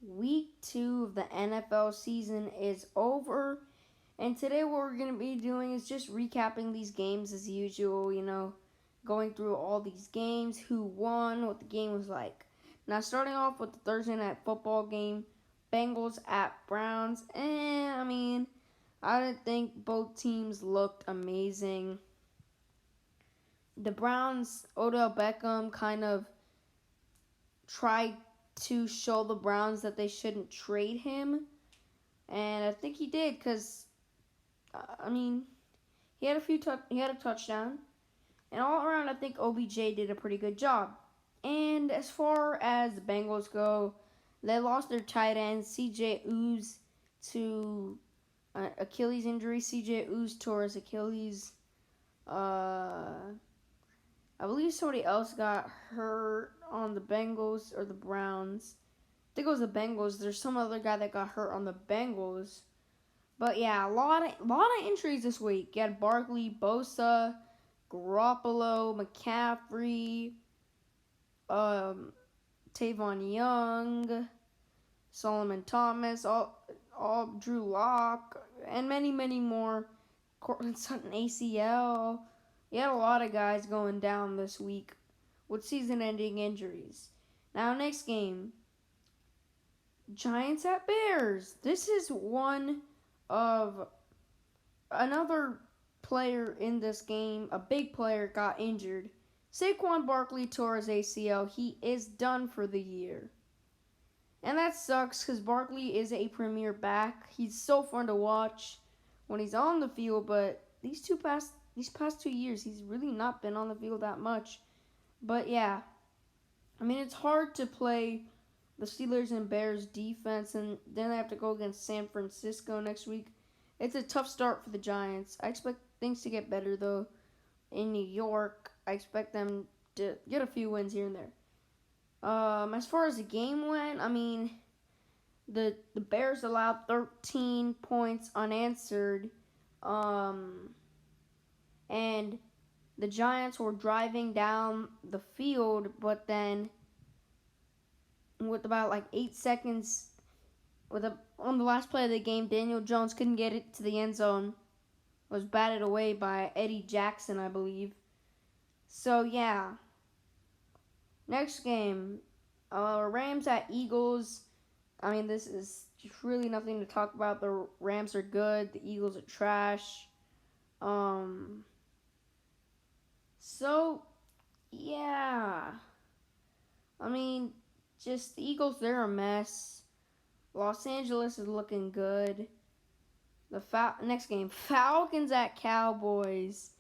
Week 2 of the NFL season is over. And today, what we're going to be doing is just recapping these games as usual, going through all these games, who won, what the game was like. Now, starting off with the Thursday night football game, Bengals at Browns. I didn't think both teams looked amazing. The Browns, Odell Beckham kind of tried to show the Browns that they shouldn't trade him. And I think he did because, he had he had a touchdown. And all around, I think OBJ did a pretty good job. And as far as the Bengals go, they lost their tight end, CJ Ooze, to Achilles injury. CJ Ooze tore his Achilles. I believe somebody else got hurt on the Bengals or the Browns. I think it was the Bengals. There's some other guy that got hurt on the Bengals. But yeah, a lot of injuries this week. You had Barkley, Bosa, Garoppolo, McCaffrey, Tavon Young, Solomon Thomas, all Drew Lock, and many, many more. Cortland Sutton ACL. You had a lot of guys going down this week with season-ending injuries. Now, next game, Giants at Bears. This is one of another player in this game. A big player got injured. Saquon Barkley tore his ACL. He is done for the year. And that sucks because Barkley is a premier back. He's so fun to watch when he's on the field, but these past 2 years, he's really not been on the field that much. But yeah, it's hard to play the Steelers and Bears defense, and then they have to go against San Francisco next week. It's a tough start for the Giants. I expect things to get better, though. In New York, I expect them to get a few wins here and there. As far as the game went, the Bears allowed 13 points unanswered. And the Giants were driving down the field, but then with about 8 seconds on the last play of the game, Daniel Jones couldn't get it to the end zone. Was batted away by Eddie Jackson, I believe. So yeah. Next game, Rams at Eagles. This is just really nothing to talk about. The Rams are good. The Eagles are trash. So, yeah. Just the Eagles, they're a mess. Los Angeles is looking good. Next game, Falcons at Cowboys.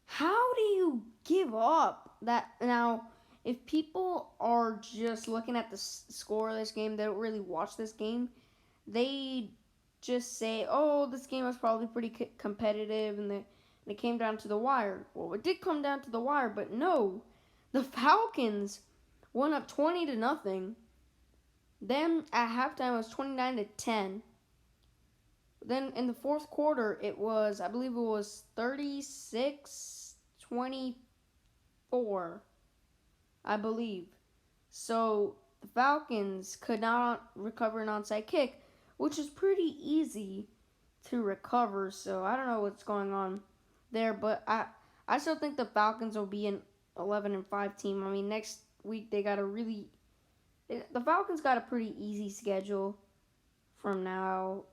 How do you give up that? Now, if people are just looking at the score of this game, they don't really watch this game, they just say, oh, this game was probably pretty competitive, and it came down to the wire. Well, it did come down to the wire, but no. The Falcons went up 20-0. Then at halftime, it was 29-10. Then in the fourth quarter, I believe it was 36-24, I believe. So the Falcons could not recover an onside kick, which is pretty easy to recover. So I don't know what's going on there, but I still think the Falcons will be an 11-5 team. Next week the Falcons got a pretty easy schedule from now.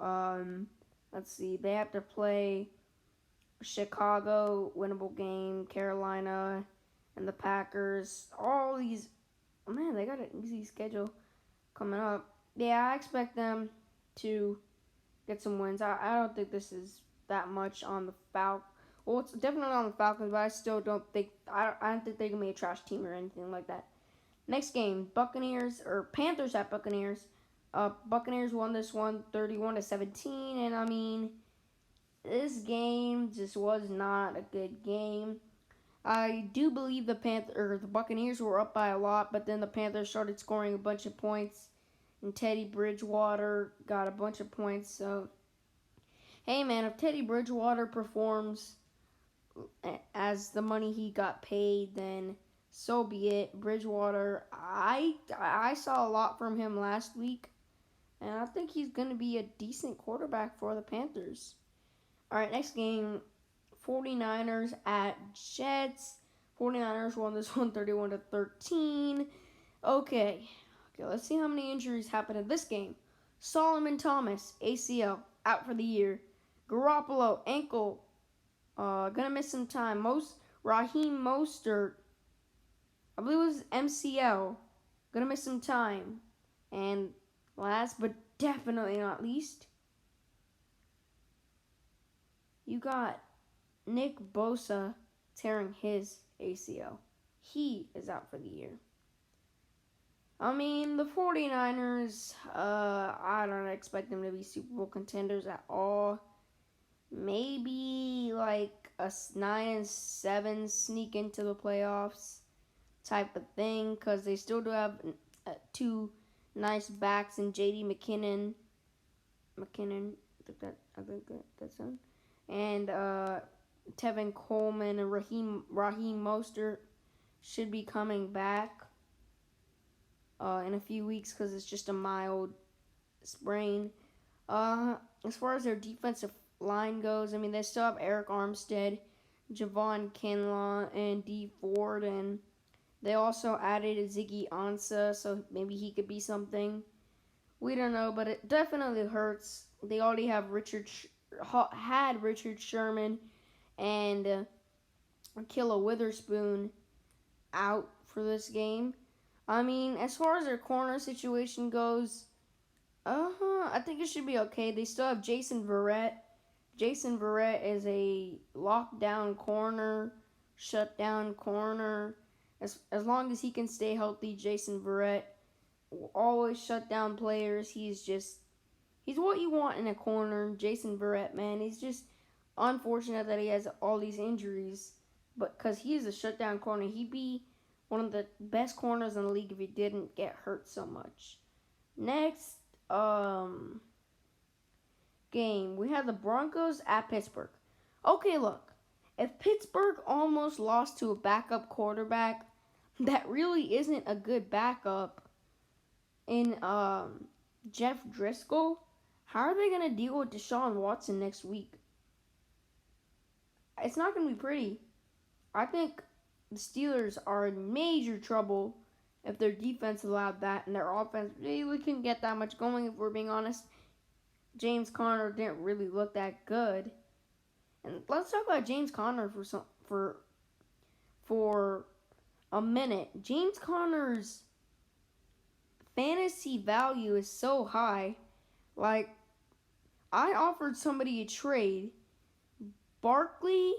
Let's see, they have to play Chicago, winnable game, Carolina, and the Packers. All these, they got an easy schedule coming up. Yeah, I expect them to get some wins. I don't think this is that much on the Falcons. Well, it's definitely on the Falcons, but I still don't think I don't think they're gonna be a trash team or anything like that. Next game, Panthers at Buccaneers. Buccaneers won this one 31-17, and this game just was not a good game. I do believe the Buccaneers were up by a lot, but then the Panthers started scoring a bunch of points, and Teddy Bridgewater got a bunch of points. So, hey man, if Teddy Bridgewater performs as the money he got paid, then so be it. Bridgewater, I saw a lot from him last week, and I think he's going to be a decent quarterback for the Panthers. All right, next game, 49ers at Jets. 49ers won this one 31-13. Okay, let's see how many injuries happened in this game. Solomon Thomas, ACL, out for the year. Garoppolo, ankle, gonna miss some time. Raheem Mostert, I believe it was MCL, gonna miss some time. And last but definitely not least, you got Nick Bosa tearing his ACL. He is out for the year. I mean, the 49ers, I don't expect them to be Super Bowl contenders at all. Maybe like a 9-7 sneak into the playoffs type of thing, because they still do have two nice backs in J.D. McKinnon, I think that's him, and Tevin Coleman and Raheem Mostert should be coming back in a few weeks because it's just a mild sprain. As far as their defensive line goes, I mean, they still have Eric Armstead, Javon Kinlaw, and Dee Ford, and they also added Ziggy Ansah, so maybe he could be something. We don't know, but it definitely hurts. They already have Richard Sherman and Killa Witherspoon out for this game. I mean, as far as their corner situation goes, I think it should be okay. They still have Jason Verrett. Jason Verrett is a lockdown corner, shutdown corner. As long as he can stay healthy, Jason Verrett will always shut down players. He's what you want in a corner. Jason Verrett, man, he's just unfortunate that he has all these injuries, but because he is a shutdown corner, he'd be one of the best corners in the league if he didn't get hurt so much. Next game, we have the Broncos at Pittsburgh. Okay, look, if Pittsburgh almost lost to a backup quarterback that really isn't a good backup in Jeff Driscoll, how are they going to deal with Deshaun Watson next week? It's not going to be pretty. I think the Steelers are in major trouble if their defense allowed that, and their offense really couldn't get that much going, if we're being honest. James Conner didn't really look that good. And let's talk about James Conner for a minute. James Conner's fantasy value is so high. Like, I offered somebody a trade. Barkley,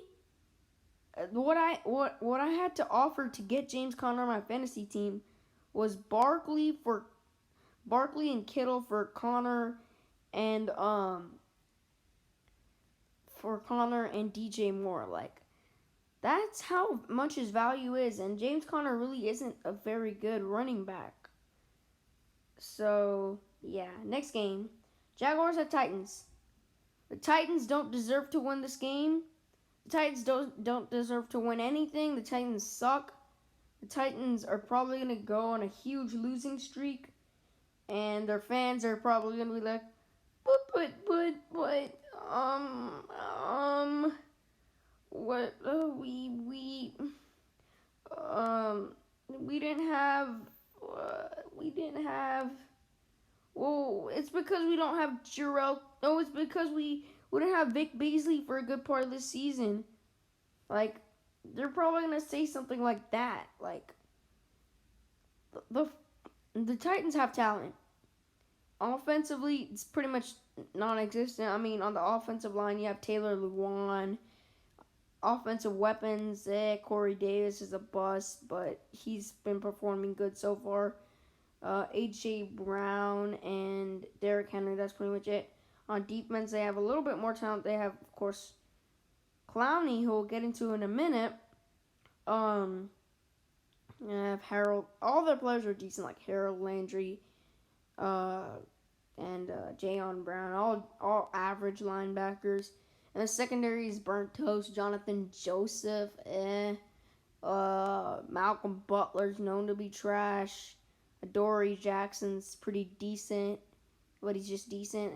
what I had to offer to get James Conner on my fantasy team was Barkley and Kittle for Conner and DJ Moore. Like, that's how much his value is, and James Conner really isn't a very good running back. So yeah, next game, Jaguars at Titans. The Titans don't deserve to win this game. The Titans don't deserve to win anything. The Titans suck. The Titans are probably going to go on a huge losing streak. And their fans are probably going to be like, well, it's because we don't have Jarrell. No, it's because we didn't have Vic Beasley for a good part of this season. Like, they're probably going to say something like that. Like, the Titans have talent. Offensively, it's pretty much non-existent. I mean, on the offensive line, you have Taylor Lewan. Offensive weapons, Corey Davis is a bust, but he's been performing good so far. A.J. Brown and Derrick Henry, that's pretty much it. On defense, they have a little bit more talent. They have, of course, Clowney, who we'll get into in a minute. Have Harold. All their players are decent, like Harold Landry, and Jayon Brown, all average linebackers. And the secondary is burnt toast. Jonathan Joseph, Malcolm Butler's known to be trash. Adoree Jackson's pretty decent, but he's just decent,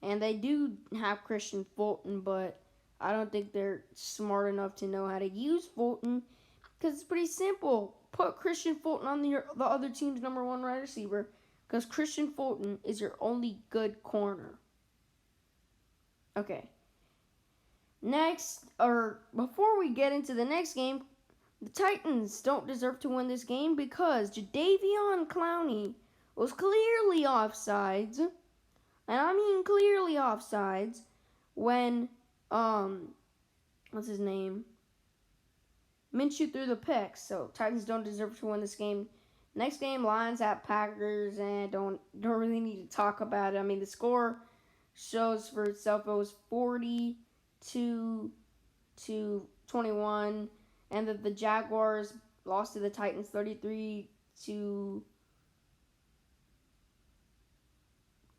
and they do have Christian Fulton, but I don't think they're smart enough to know how to use Fulton because it's pretty simple. Put Christian Fulton on the other team's number one wide receiver because Christian Fulton is your only good corner. Okay. Next, or before we get into the next game, the Titans don't deserve to win this game because Jadeveon Clowney was clearly offsides, and I mean clearly offsides, when, what's his name? Minshew threw the pick, so Titans don't deserve to win this game. Next game, Lions at Packers, and don't really need to talk about it. I mean, the score shows for itself. It was 42 to 21, and the Jaguars lost to the Titans 33 to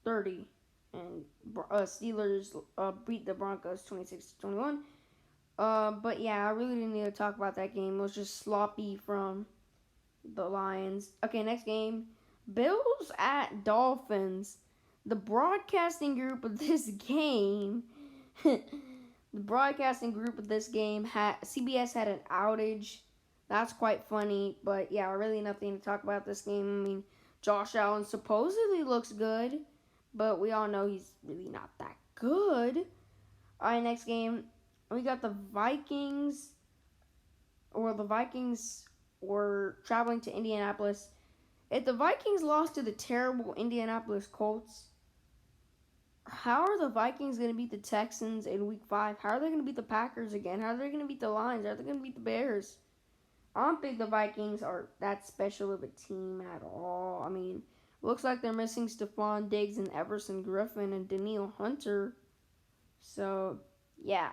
30, and Steelers beat the Broncos 26 to 21. But yeah, I really didn't need to talk about that game. It was just sloppy from the Lions. Okay, next game, Bills at Dolphins. The broadcasting group of this game, CBS had an outage. That's quite funny, but yeah, really nothing to talk about this game. I mean, Josh Allen supposedly looks good, but we all know he's really not that good. All right, next game, we got the Vikings were traveling to Indianapolis. If the Vikings lost to the terrible Indianapolis Colts, how are the Vikings going to beat the Texans in Week 5? How are they going to beat the Packers again? How are they going to beat the Lions? How are they going to beat the Bears? I don't think the Vikings are that special of a team at all. I mean, looks like they're missing Stephon Diggs and Everson Griffin and Danielle Hunter. So, yeah.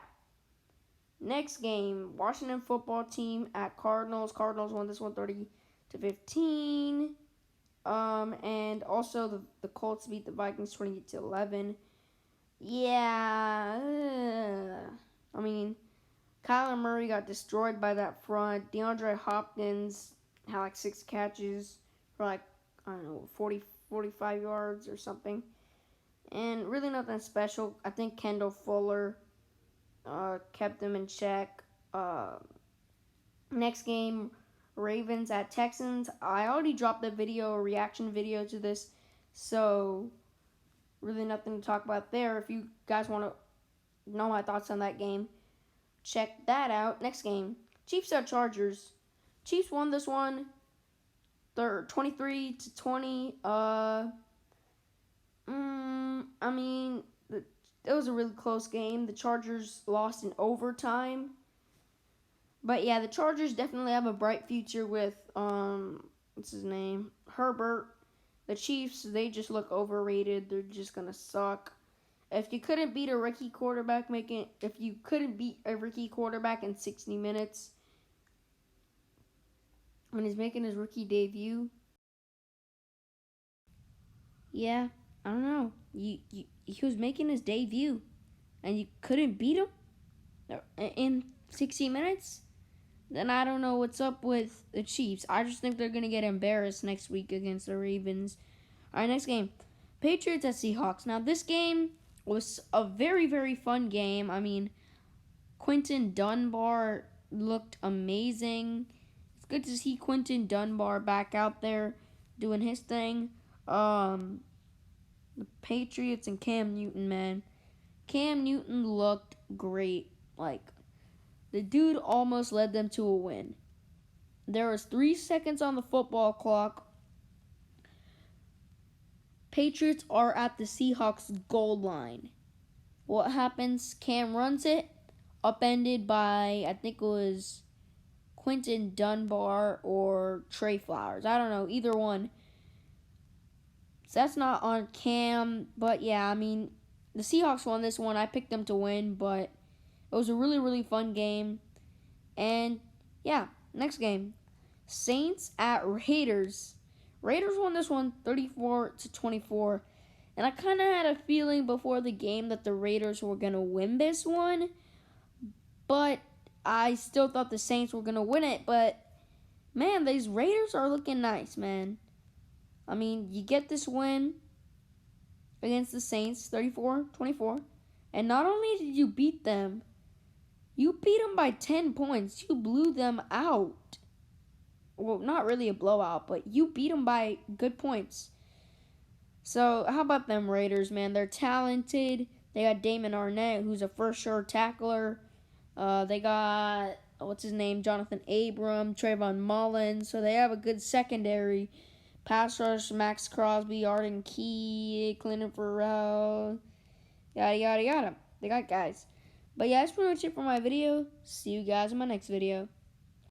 Next game, Washington football team at Cardinals. Cardinals won this one 30 to 15. And also the Colts beat the Vikings 28 to 11. Yeah. I mean, Kyler Murray got destroyed by that front. DeAndre Hopkins had like 6 catches for like, I don't know, 45 yards or something. And really nothing special. I think Kendall Fuller kept them in check. Next game, Ravens at Texans. I already dropped a reaction video to this, so really nothing to talk about there. If you guys want to know my thoughts on that game, check that out. Next game, Chiefs at Chargers. Chiefs won this one 23 to 20. I mean, it was a really close game. The Chargers lost in overtime. But yeah, the Chargers definitely have a bright future with, what's his name? Herbert. The Chiefs, they just look overrated. They're just going to suck. If you couldn't beat a rookie quarterback in 60 minutes when he's making his rookie debut, yeah, I don't know. He was making his debut, and you couldn't beat him in 60 minutes? Then I don't know what's up with the Chiefs. I just think they're going to get embarrassed next week against the Ravens. All right, next game. Patriots at Seahawks. Now, this game was a very, very fun game. I mean, Quinton Dunbar looked amazing. It's good to see Quinton Dunbar back out there doing his thing. The Patriots and Cam Newton, man. Cam Newton looked great. Like, the dude almost led them to a win. There was 3 seconds on the football clock. Patriots are at the Seahawks goal line. What happens? Cam runs it, upended by, I think it was Quinton Dunbar or Trey Flowers. I don't know, either one. So that's not on Cam, but yeah, I mean, the Seahawks won this one. I picked them to win, but it was a really, really fun game. And yeah, next game. Saints at Raiders. Raiders won this one 34 to 24. And I kind of had a feeling before the game that the Raiders were going to win this one. But I still thought the Saints were going to win it, but man, these Raiders are looking nice, man. I mean, you get this win against the Saints, 34-24, and not only did you beat them, you beat them by 10 points. You blew them out. Well, not really a blowout, but you beat them by good points. So, how about them Raiders, man? They're talented. They got Damon Arnett, who's a first-sure tackler. They got, what's his name, Jonathan Abram, Trayvon Mullins. So, they have a good secondary. Pass rush, Max Crosby, Arden Key, Clinton Farrell, yada, yada, yada. They got guys. But yeah, that's pretty much it for my video. See you guys in my next video.